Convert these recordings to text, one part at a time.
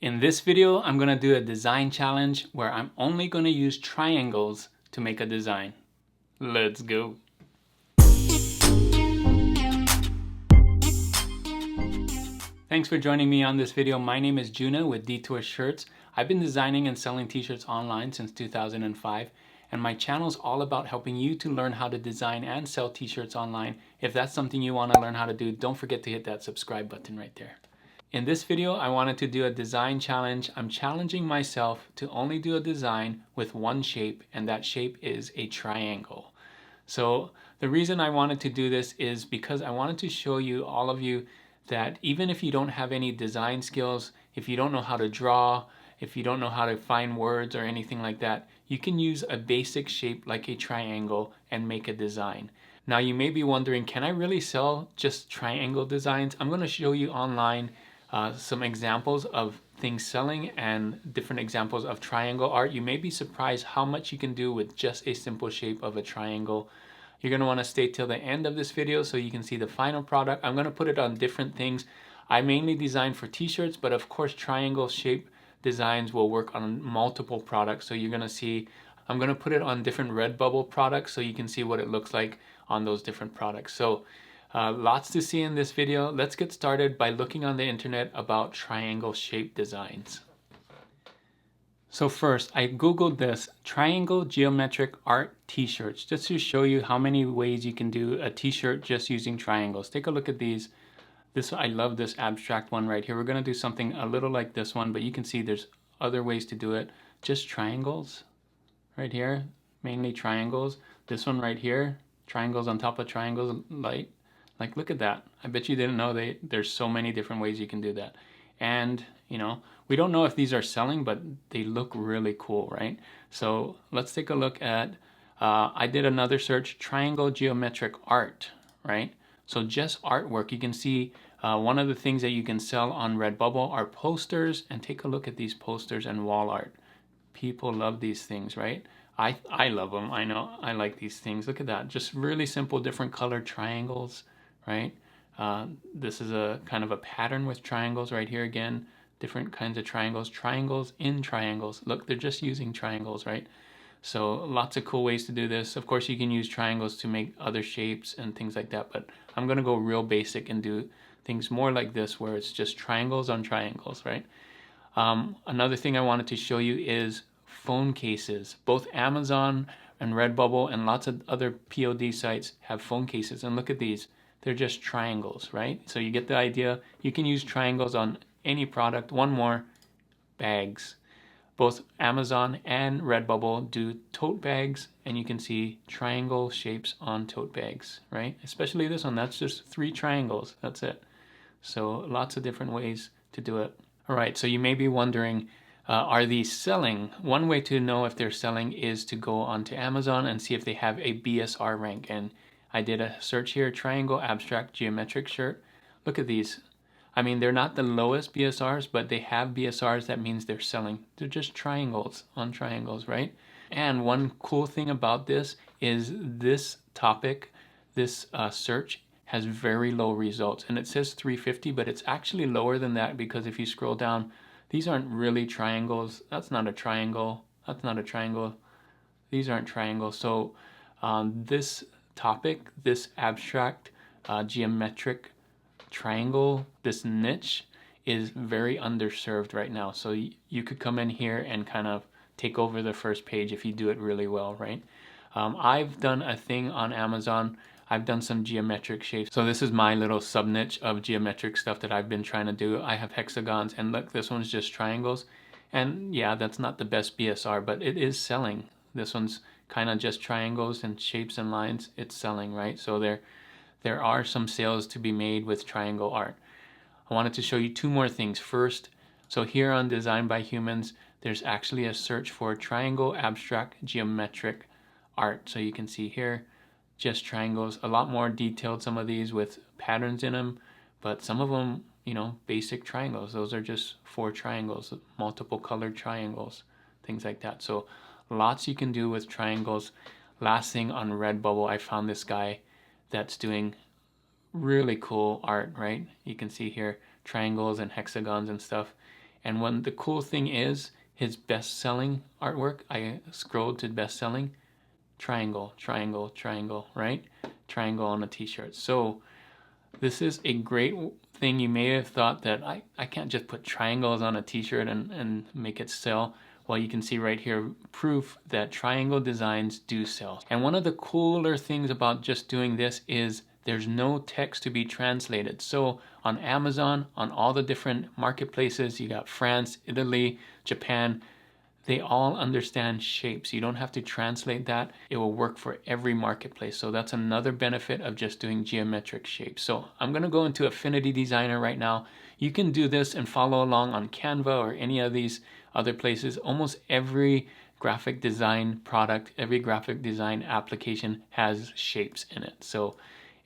In this video, I'm going to do a design challenge where I'm only going to use triangles to make a design. Let's go. Thanks for joining me on this video. My name is Juna with Detour Shirts. I've been designing and selling t-shirts online since 2005, and my channel is all about helping you to learn how to design and sell t-shirts online. If that's something you want to learn how to do, don't forget to hit that subscribe button right there. In this video, I wanted to do a design challenge. I'm challenging myself to only do a design with one shape, and that shape is a triangle. So the reason I wanted to do this is because I wanted to show you, all of you, that even if you don't have any design skills, if you don't know how to draw, if you don't know how to find words or anything like that, you can use a basic shape like a triangle and make a design. Now you may be wondering, can I really sell just triangle designs? I'm going to show you online some examples of things selling and different examples of triangle art. You may be surprised how much you can do with just a simple shape of a triangle. You're going to want to stay till the end of this video so you can see the final product. I'm going to put it on different things. I mainly design for t-shirts, but of course triangle shape designs will work on multiple products. So you're going to see, I'm going to put it on different Redbubble products so you can see what it looks like on those different products. So lots to see in this video. Let's get started by looking on the internet about triangle shape designs. So first, I googled this, triangle geometric art t-shirts, just to show you how many ways you can do a t-shirt just using triangles. Take a look at these. I love this abstract one right here. We're going to do something a little like this one, but you can see there's other ways to do it. Just triangles right here, mainly triangles. This one right here, triangles on top of triangles, like look at that. I bet you didn't know there's so many different ways you can do that. And you know, we don't know if these are selling, but they look really cool, right? So let's take a look at, I did another search, triangle geometric art, right? So just artwork. You can see one of the things that you can sell on Redbubble are posters, and take a look at these posters and wall art. People love these things, right? I love them. I know I like these things. Look at that. Just really simple, different colored triangles, right? This is a kind of a pattern with triangles right here again. Different kinds of triangles. Triangles in triangles. Look, they're just using triangles, right? So lots of cool ways to do this. Of course, you can use triangles to make other shapes and things like that, but I'm going to go real basic and do things more like this where it's just triangles on triangles, right? Another thing I wanted to show you is phone cases. Both Amazon and Redbubble and lots of other POD sites have phone cases, and look at these. They're just triangles, right? So you get the idea. You can use triangles on any product. One more, bags. Both Amazon and Redbubble do tote bags, and you can see triangle shapes on tote bags, right? Especially this one, that's just 3 triangles, that's it. So lots of different ways to do it. All right, so you may be wondering, are these selling? One way to know if they're selling is to go onto Amazon and see if they have a BSR rank. And I did a search here, triangle abstract geometric shirt. Look at these. I mean, they're not the lowest BSRs, but they have BSRs. That means they're selling. They're just triangles on triangles, right? And one cool thing about this is this topic, this search has very low results. And it says 350, but it's actually lower than that because if you scroll down, these aren't really triangles. That's not a triangle. That's not a triangle. These aren't triangles. So this topic, this abstract geometric triangle, this niche is very underserved right now. So you could come in here and kind of take over the first page if you do it really well, right? I've done a thing on Amazon. I've done some geometric shapes. So this is my little sub niche of geometric stuff that I've been trying to do. I have hexagons, and look, this one's just triangles. And yeah, that's not the best BSR, but it is selling. This one's kind of just triangles and shapes and lines. It's selling, right? So there are some sales to be made with triangle art. I wanted to show you 2 more things. First, so here on Design by Humans, there's actually a search for triangle abstract geometric art. So you can see here, just triangles, a lot more detailed, some of these with patterns in them, but some of them, you know, basic triangles. Those are just 4 triangles, multiple colored triangles, things like that. So lots you can do with triangles. Last thing on Redbubble, I found this guy that's doing really cool art, right? You can see here triangles and hexagons and stuff. And when the cool thing is, his best-selling artwork, I scrolled to best-selling, triangle, triangle, triangle, right? Triangle on a t-shirt. So this is a great thing. You may have thought that I can't just put triangles on a t-shirt and make it sell. Well, you can see right here proof that triangle designs do sell. And one of the cooler things about just doing this is there's no text to be translated. So on Amazon, on all the different marketplaces, you got France, Italy, Japan, they all understand shapes. You don't have to translate that. It will work for every marketplace. So that's another benefit of just doing geometric shapes. So I'm going to go into Affinity Designer right now. You can do this and follow along on Canva or any of these other places. Almost every graphic design product, every graphic design application has shapes in it. So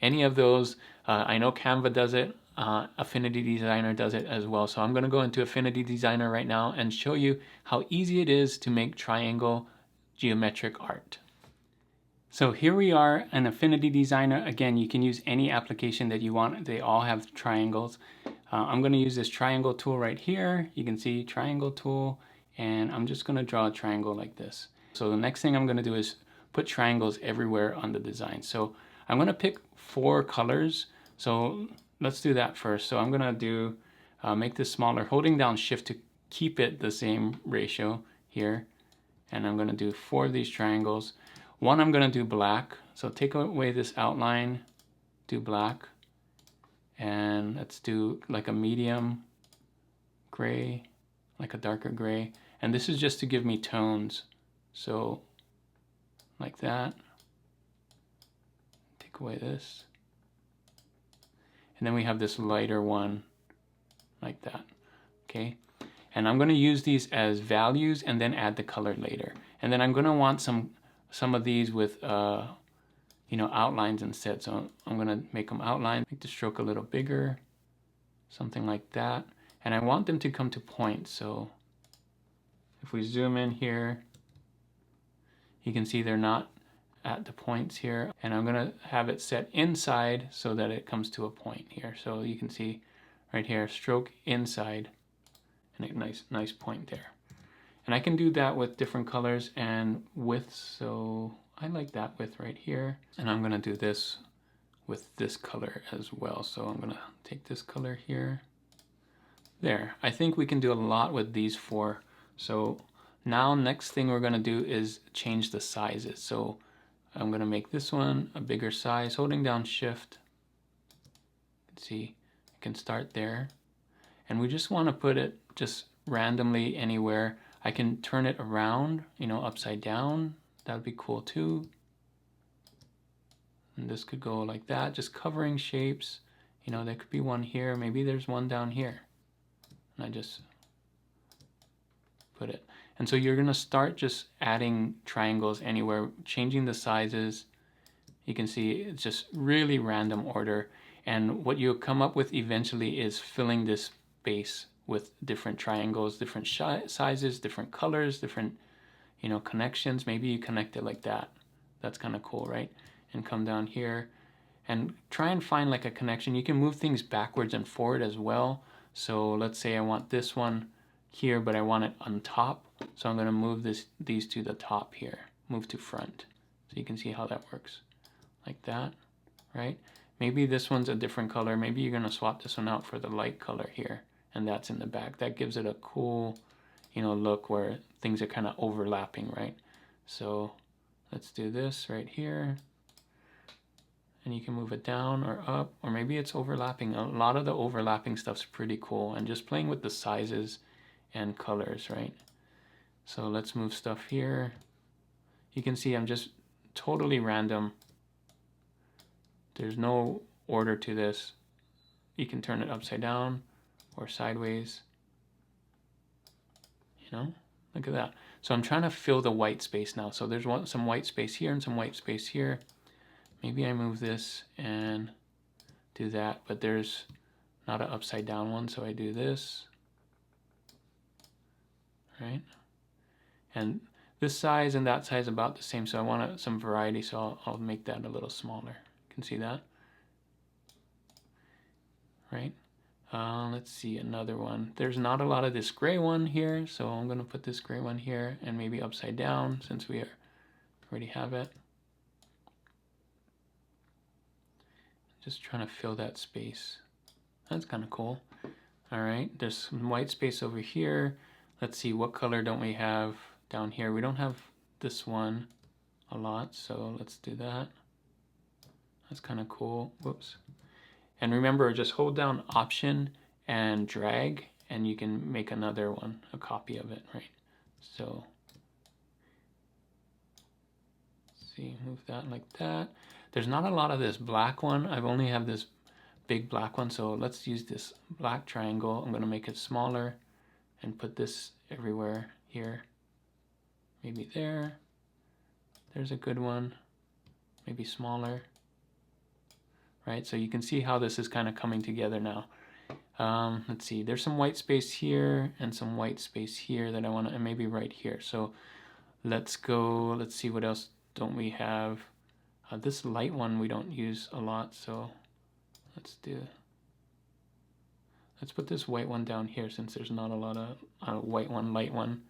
any of those, I know Canva does it. Affinity Designer does it as well. So I'm going to go into Affinity Designer right now and show you how easy it is to make triangle geometric art. So here we are in Affinity Designer. Again, you can use any application that you want. They all have triangles. I'm going to use this triangle tool right here. You can see triangle tool, and I'm just going to draw a triangle like this. So the next thing I'm going to do is put triangles everywhere on the design. So I'm going to pick 4 colors. So let's do that first. So I'm going to do, make this smaller, holding down shift to keep it the same ratio here. And I'm going to do 4 of these triangles. One I'm going to do black. So take away this outline, do black. And let's do like a medium gray, like a darker gray. And this is just to give me tones. So like that. Take away this. And then we have this lighter one like that, okay? And I'm gonna use these as values and then add the color later. And then I'm gonna want some of these with you know, outlines instead. So I'm gonna make them outline, make the stroke a little bigger, something like that. And I want them to come to points. So if we zoom in here, you can see they're not at the points here, and I'm gonna have it set inside so that it comes to a point here. So you can see right here, stroke inside, and a nice point there. And I can do that with different colors and widths. So I like that width right here, and I'm gonna do this with this color as well. So I'm gonna take this color here. There, I think we can do a lot with these 4. So now next thing we're gonna do is change the sizes. So I'm going to make this one a bigger size, holding down shift. You can see I can start there. And we just want to put it just randomly anywhere. I can turn it around, you know, upside down. That would be cool too. And this could go like that, just covering shapes. You know, there could be one here. Maybe there's one down here. And I just put it. And so you're going to start just adding triangles anywhere, changing the sizes. You can see it's just really random order. And what you'll come up with eventually is filling this space with different triangles, different sizes, different colors, different, you know, connections. Maybe you connect it like that. That's kind of cool, right? And come down here and try and find like a connection. You can move things backwards and forward as well. So let's say I want this one here, but I want it on top. So I'm going to move these to the top here, move to front. So you can see how that works like that, right? Maybe this one's a different color. Maybe you're going to swap this one out for the light color here, and that's in the back. That gives it a cool, you know, look where things are kind of overlapping, right? So let's do this right here. And you can move it down or up, or maybe it's overlapping. A lot of the overlapping stuff's pretty cool, and just playing with the sizes and colors, right? So let's move stuff here. You can see I'm just totally random. There's no order to this. You can turn it upside down or sideways. You know, look at that. So I'm trying to fill the white space now. So there's some white space here and some white space here. Maybe I move this and do that, but there's not an upside down one, so I do this, right? And this size and that size about the same, so I want some variety, so I'll make that a little smaller. You can see that, right? Let's see, another one. There's not a lot of this gray one here, so I'm gonna put this gray one here and maybe upside down since we already have it. Just trying to fill that space. That's kind of cool. All right, there's some white space over here. Let's see, what color don't we have down here? We don't have this one a lot, so let's do that. That's kind of cool. Whoops. And remember, just hold down Option and drag, and you can make another one, a copy of it, right? So, see, move that like that. There's not a lot of this black one. I've only have this big black one, so let's use this black triangle. I'm going to make it smaller and put this everywhere here. Maybe there. There's a good one. Maybe smaller. Right, so you can see how this is kind of coming together now. Let's see, there's some white space here and some white space here that I want to, and maybe right here. So let's go, let's see what else don't we have. This light one we don't use a lot, so let's put this white one down here since there's not a lot of white one, light one.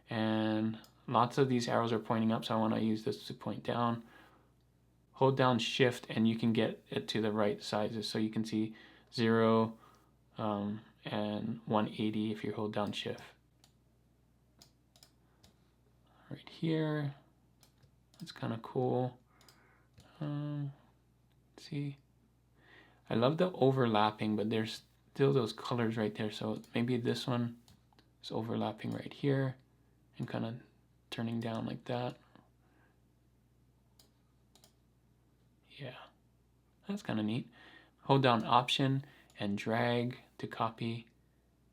And lots of these arrows are pointing up, so I want to use this to point down. Hold down Shift and you can get it to the right sizes. So you can see 0 and 180 if you hold down Shift. Right here, that's kind of cool. See, I love the overlapping, but there's still those colors right there. So maybe this one is overlapping right here and kind of turning down like that. Yeah, that's kind of neat. Hold down Option and drag to copy.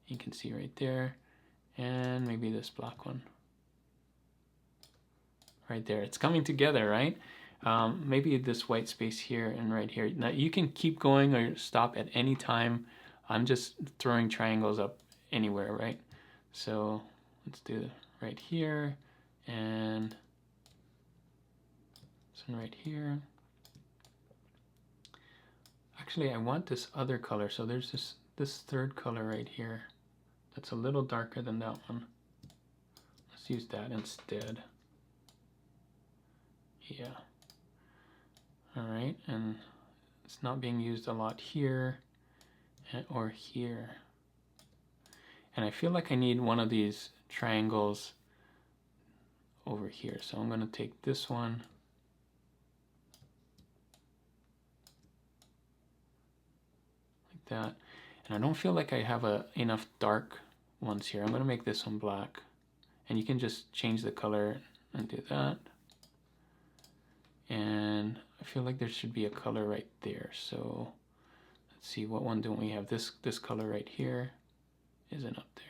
You can see right there. And maybe this black one. Right there. It's coming together, right? Maybe this white space here and right here. Now you can keep going or stop at any time. I'm just throwing triangles up anywhere, right? So let's do it right here and this one right here. Actually, I want this other color. So there's this third color right here. That's a little darker than that one. Let's use that instead. Yeah. All right, and it's not being used a lot here or here. And I feel like I need one of these triangles over here. So I'm gonna take this one. Like that. And I don't feel like I have enough dark ones here. I'm gonna make this one black. And you can just change the color and do that. And I feel like there should be a color right there. So let's see, what one don't we have? This color right here isn't up there.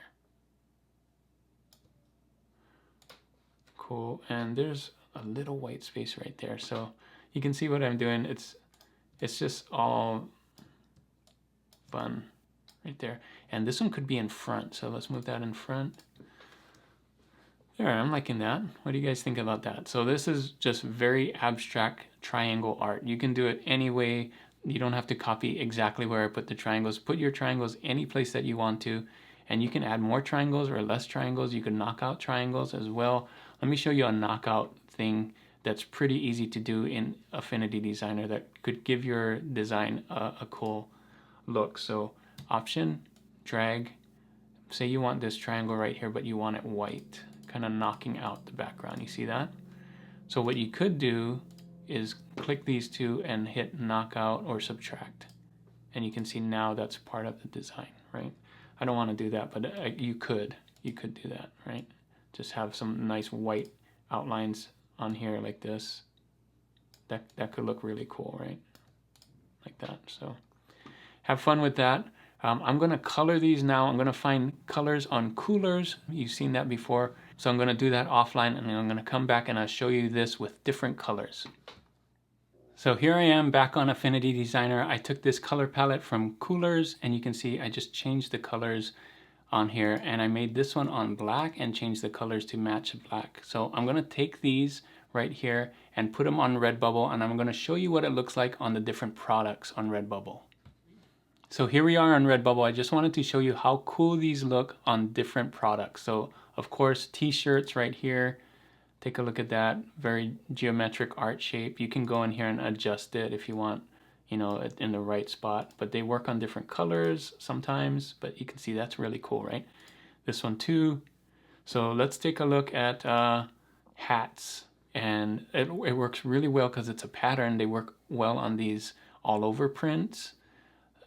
Cool, and there's a little white space right there. So you can see what I'm doing. It's just all fun right there. And this one could be in front. So let's move that in front. There, I'm liking that. What do you guys think about that? So this is just very abstract triangle art. You can do it any way. You don't have to copy exactly where I put the triangles. Put your triangles any place that you want to, and you can add more triangles or less triangles. You can knock out triangles as well. Let me show you a knockout thing that's pretty easy to do in Affinity Designer that could give your design a cool look. So Option, drag. Say you want this triangle right here, but you want it white, kind of knocking out the background. You see that? So what you could do is click these two and hit knockout or subtract. And you can see now that's part of the design, right? I don't want to do that, but you could do that, right? Just have some nice white outlines on here like this. That could look really cool, right? Like that. So have fun with that. I'm going to color these now. I'm going to find colors on coolers. You've seen that before. So I'm going to do that offline, and then I'm going to come back and I'll show you this with different colors. So here I am back on Affinity Designer. I took this color palette from Coolers, and you can see I just changed the colors on here, and I made this one on black and changed the colors to match black. So I'm going to take these right here and put them on Redbubble, and I'm going to show you what it looks like on the different products on Redbubble. So here we are on Redbubble. I just wanted to show you how cool these look on different products. So of course, t-shirts right here. Take a look at that, very geometric art shape. You can go in here and adjust it if you want, you know, it in the right spot. But they work on different colors sometimes, but you can see that's really cool, right? This one too. So let's take a look at hats. And it works really well because it's a pattern. They work well on these all over prints.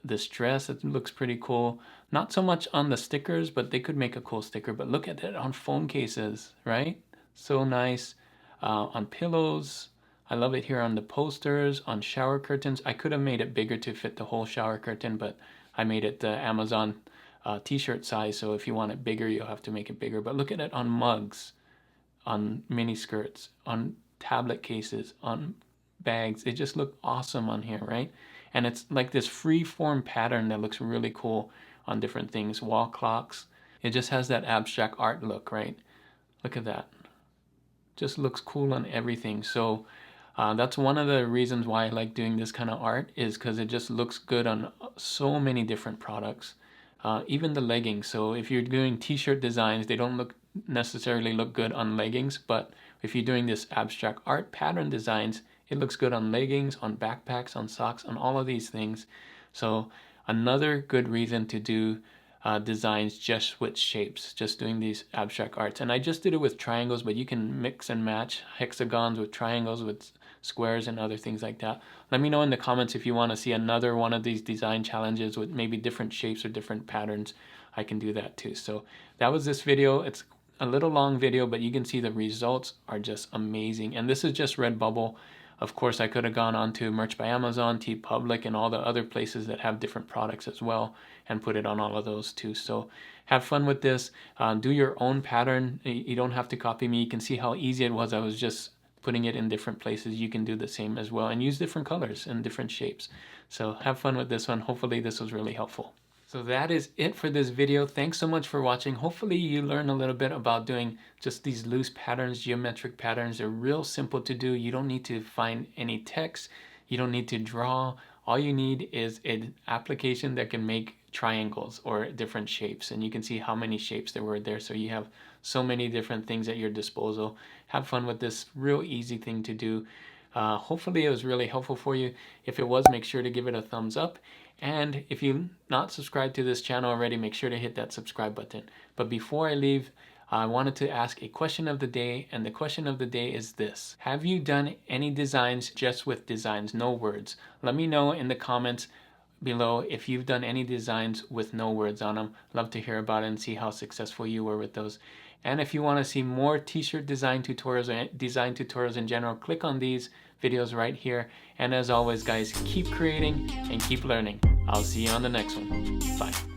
This dress, it looks pretty cool. Not so much on the stickers, but they could make a cool sticker. But look at that on phone cases, right? So nice. On pillows, I love it here on the posters, on shower curtains. I could have made it bigger to fit the whole shower curtain, but I made it the Amazon t-shirt size. So if you want it bigger, you'll have to make it bigger. But look at it on mugs, on mini skirts, on tablet cases, on bags. It just look awesome on here, right? And it's like this free form pattern that looks really cool on different things. Wall clocks. It just has that abstract art look, right? Look at that. Just looks cool on everything. So that's one of the reasons why I like doing this kind of art, is because it just looks good on so many different products. Even the leggings. So if you're doing t-shirt designs, they don't necessarily look good on leggings, but if you're doing this abstract art pattern designs, it looks good on leggings, on backpacks, on socks, on all of these things. So another good reason to do designs just with shapes, just doing these abstract arts. And I just did it with triangles, but you can mix and match hexagons with triangles, with squares and other things like that. Let me know in the comments if you want to see another one of these design challenges with maybe different shapes or different patterns. I can do that too. So that was this video. It's a little long video, but you can see the results are just amazing. And this is just Redbubble. Of course, I could have gone on to Merch by Amazon, TeePublic, and all the other places that have different products as well, and put it on all of those too. So have fun with this. Do your own pattern. You don't have to copy me. You can see how easy it was. I was just putting it in different places. You can do the same as well and use different colors and different shapes. So have fun with this one. Hopefully this was really helpful. So that is it for this video. Thanks so much for watching. Hopefully you learn a little bit about doing just these loose patterns, geometric patterns. They're real simple to do. You don't need to find any text. You don't need to draw. All you need is an application that can make triangles or different shapes. And you can see how many shapes there were there. So you have so many different things at your disposal. Have fun with this real easy thing to do. Hopefully it was really helpful for you. If it was, make sure to give it a thumbs up. And if you're not subscribed to this channel already, make sure to hit that subscribe button. But before I leave, I wanted to ask a question of the day, and the question of the day is this. Have you done any designs just with designs, no words? Let me know in the comments below if you've done any designs with no words on them. Love to hear about it and see how successful you were with those. And if you want to see more t-shirt design tutorials or design tutorials in general, click on these videos right here. And as always, guys, keep creating and keep learning. I'll see you on the next one. Bye.